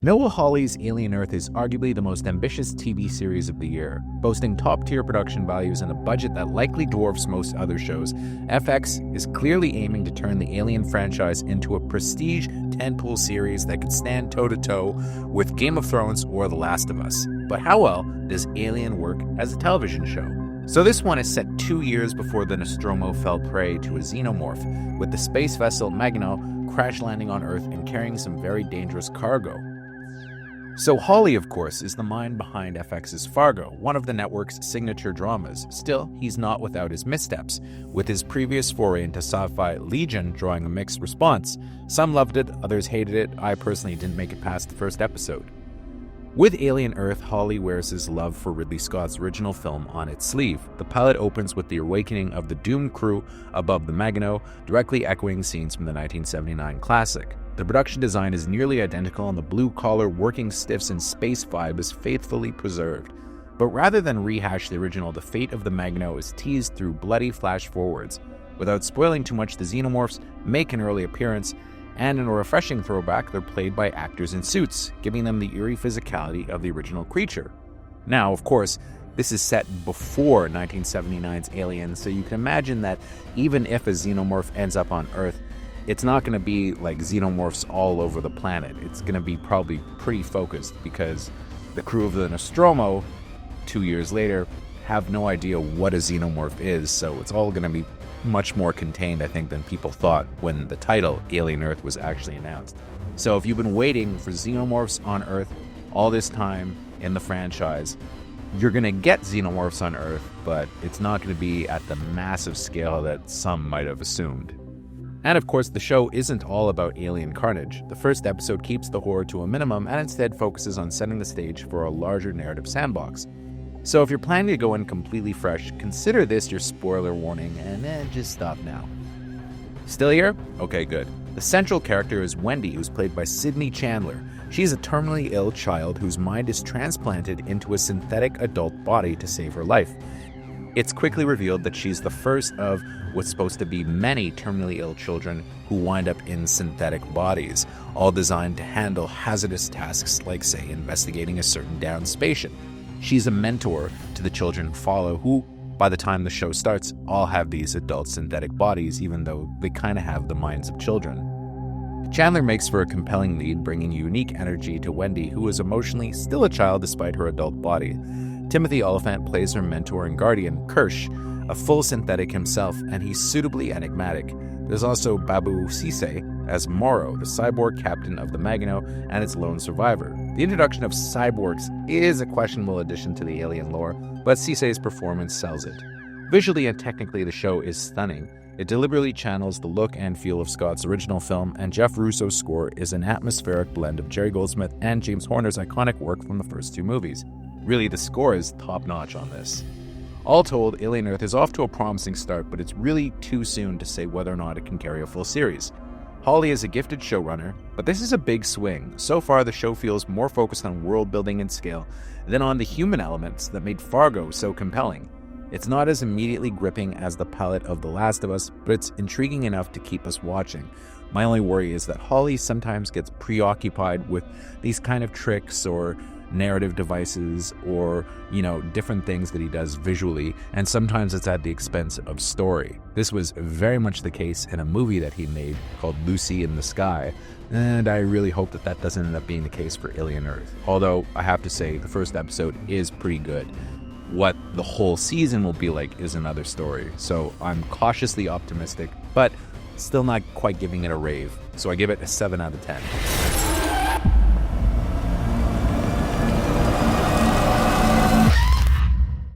Noah Hawley's Alien Earth is arguably the most ambitious TV series of the year. Boasting top-tier production values and a budget that likely dwarfs most other shows, FX is clearly aiming to turn the Alien franchise into a prestige tentpole series that could stand toe-to-toe with Game of Thrones or The Last of Us. But how well does Alien work as a television show? So this one is set 2 years before the Nostromo fell prey to a xenomorph, with the space vessel Magno crash landing on Earth and carrying some very dangerous cargo. So Hawley, of course, is the mind behind FX's Fargo, one of the network's signature dramas. Still, he's not without his missteps, with his previous foray into sci-fi Legion drawing a mixed response. Some loved it, others hated it. I personally didn't make it past the first episode. With Alien Earth, Hawley wears his love for Ridley Scott's original film on its sleeve. The pilot opens with the awakening of the doomed crew above the Magno, directly echoing scenes from the 1979 classic. The production design is nearly identical and the blue-collar working stiffs and space vibe is faithfully preserved. But rather than rehash the original, the fate of the Magno is teased through bloody flash-forwards. Without spoiling too much, the xenomorphs make an early appearance, and in a refreshing throwback, they're played by actors in suits, giving them the eerie physicality of the original creature. Now, of course, this is set before 1979's Alien, so you can imagine that even if a xenomorph ends up on Earth, it's not going to be like xenomorphs all over the planet. It's going to be probably pretty focused because the crew of the Nostromo, 2 years later, have no idea what a xenomorph is, so it's all going to be much more contained, I think, than people thought when the title Alien Earth was actually announced. So if you've been waiting for xenomorphs on Earth all this time in the franchise, you're going to get xenomorphs on Earth, but it's not going to be at the massive scale that some might have assumed. And of course, the show isn't all about alien carnage. The first episode keeps the horror to a minimum and instead focuses on setting the stage for a larger narrative sandbox. So if you're planning to go in completely fresh, consider this your spoiler warning and then just stop now. Still here? Okay, good. The central character is Wendy, who's played by Sydney Chandler. She's a terminally ill child whose mind is transplanted into a synthetic adult body to save her life. It's quickly revealed that she's the first of what's supposed to be many terminally ill children who wind up in synthetic bodies, all designed to handle hazardous tasks like, say, investigating a certain downed spaceship. She's a mentor to the children who follow, who, by the time the show starts, all have these adult synthetic bodies, even though they kind of have the minds of children. Chandler makes for a compelling lead, bringing unique energy to Wendy, who is emotionally still a child despite her adult body. Timothy Oliphant plays her mentor and guardian, Kirsch, a full synthetic himself, and he's suitably enigmatic. There's also Babu Cisse as Morrow, the cyborg captain of the Magno and its lone survivor. The introduction of cyborgs is a questionable addition to the alien lore, but Cisse's performance sells it. Visually and technically, the show is stunning. It deliberately channels the look and feel of Scott's original film, and Jeff Russo's score is an atmospheric blend of Jerry Goldsmith and James Horner's iconic work from the first two movies. Really, the score is top-notch on this. All told, Alien Earth is off to a promising start, but it's really too soon to say whether or not it can carry a full series. Hawley is a gifted showrunner, but this is a big swing. So far, the show feels more focused on world building and scale than on the human elements that made Fargo so compelling. It's not as immediately gripping as the pilot of The Last of Us, but it's intriguing enough to keep us watching. My only worry is that Hawley sometimes gets preoccupied with these kind of tricks or narrative devices or, different things that he does visually, and sometimes it's at the expense of story. This was very much the case in a movie that he made called Lucy in the Sky, and I really hope that that doesn't end up being the case for Alien Earth. Although, I have to say, the first episode is pretty good. What the whole season will be like is another story, so I'm cautiously optimistic, but still not quite giving it a rave, so I give it a 7 out of 10.